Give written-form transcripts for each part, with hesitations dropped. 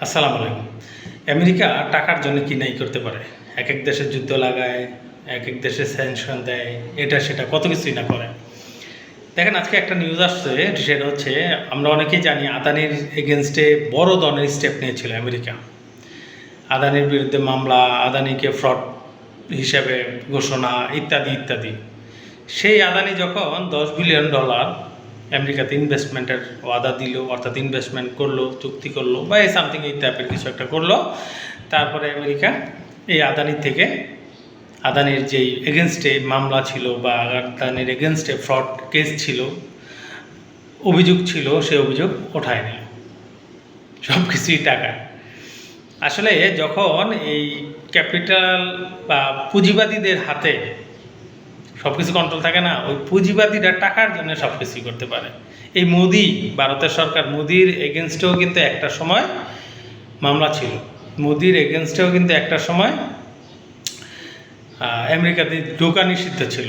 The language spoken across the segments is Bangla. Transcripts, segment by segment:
আসসালামু আলাইকুম। আমেরিকা টাকার জন্য কি নাই করতে পারে। এক এক দেশে যুদ্ধ লাগায়, এক এক দেশে স্যাংশন দেয়, এটা সেটা কত কিছুই না করে। দেখেন আজকে একটা নিউজ আসছে, সেটা হচ্ছে আমরা অনেকেই জানি আদানির এগেনস্টে বড় ধরনের স্টেপ নিয়েছিল আমেরিকা। আদানির বিরুদ্ধে মামলা, আদানিকে ফ্রড হিসেবে ঘোষণা ইত্যাদি ইত্যাদি। সেই আদানি যখন $10 বিলিয়ন আমেরিকাতে ইনভেস্টমেন্টের ওয়াদা দিল, অর্থাৎ ইনভেস্টমেন্ট করলো, চুক্তি করলো বা এই সামথিং এই টাইপের কিছু একটা করলো, তারপরে আমেরিকা এই আদানির থেকে আদানির যেই এগেনস্টে মামলা ছিল বা আদানির এগেনস্টে ফ্রড কেস ছিল, অভিযোগ ছিল, সেই অভিযোগ ওঠায় নিল সব কিছুই টাকা। আসলে যখন এই ক্যাপিটাল বা পুঁজিবাদীদের হাতে সব কিছু কন্ট্রোল থাকে না, ওই পুঁজিবাদীরা টাকার জন্য সব কিছুই করতে পারে। এই মোদি, ভারতের সরকার, মোদির এগেনস্টেও কিন্তু একটা সময় মামলা ছিল, মোদির এগেনস্টেও কিন্তু একটা সময় আমেরিকাতে ঢোকা নিষিদ্ধ ছিল।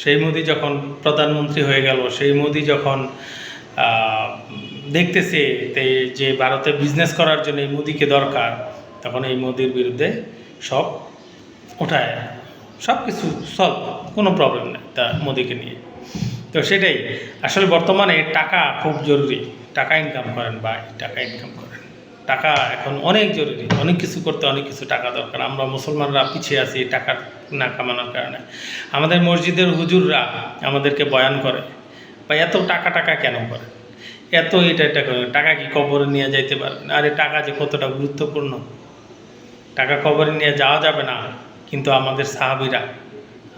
সেই মোদি যখন প্রধানমন্ত্রী হয়ে গেল, সেই মোদি যখন দেখতেছে যে ভারতে বিজনেস করার জন্য এই মোদিকে দরকার, তখন এই মোদির বিরুদ্ধে সব ওঠায়, সব কিছু সলভ, কোনো প্রবলেম নেই তা মোদিকে নিয়ে। তো সেটাই আসলে বর্তমানে টাকা খুব জরুরি। টাকা ইনকাম করেন ভাই, টাকা ইনকাম করেন। টাকা এখন অনেক জরুরি, অনেক কিছু করতে অনেক কিছু টাকা দরকার। আমরা মুসলমানরা পিছিয়ে আছি টাকা না কামানোর কারণে। আমাদের মসজিদের হুজুররা আমাদেরকে বয়ান করে, বা এত টাকা টাকা কেন করে, এত এটা করে, টাকা কি কবরে নিয়ে যাইতে পারবে না? আরে টাকা যে কতটা গুরুত্বপূর্ণ, টাকা কবরে নিয়ে যাওয়া যাবে না, কিন্তু আমাদের সাহাবিরা,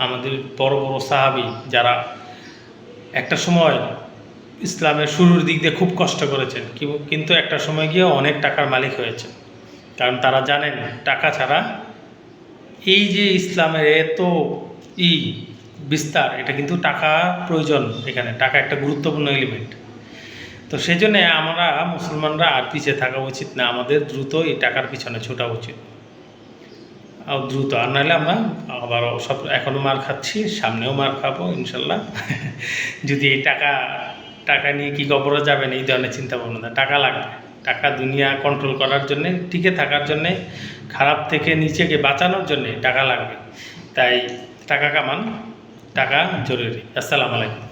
আমাদের বড় বড় সাহাবি যারা একটা সময় ইসলামের শুরুর দিক দিয়ে খুব কষ্ট করেছেন, কিন্তু একটা সময় গিয়ে অনেক টাকার মালিক হয়েছেন। কারণ তারা জানেন টাকা ছাড়া এই যে ইসলামের এত বিস্তার, এটা কিন্তু টাকা প্রয়োজন। এখানে টাকা একটা গুরুত্বপূর্ণ এলিমেন্ট। তো সেই জন্যে আমরা মুসলমানরা আর পিছিয়ে থাকা উচিত না, আমাদের দ্রুত এই টাকার পিছনে ছোটা উচিত, দ্রুত। আর নাহলে আমরা আবারও সব এখনও মার খাচ্ছি, সামনেও মার খাবো ইনশাল্লাহ। যদি এই টাকা নিয়ে কি কবরে যাবেন এই ধরনের চিন্তা ভাবনা। টাকা লাগবে, টাকা দুনিয়া কন্ট্রোল করার জন্যে, টিকে থাকার জন্যে, খারাপ থেকে নিচেকে বাঁচানোর জন্যে টাকা লাগবে। তাই টাকা কামান, টাকা জরুরি। আসসালামু আলাইকুম।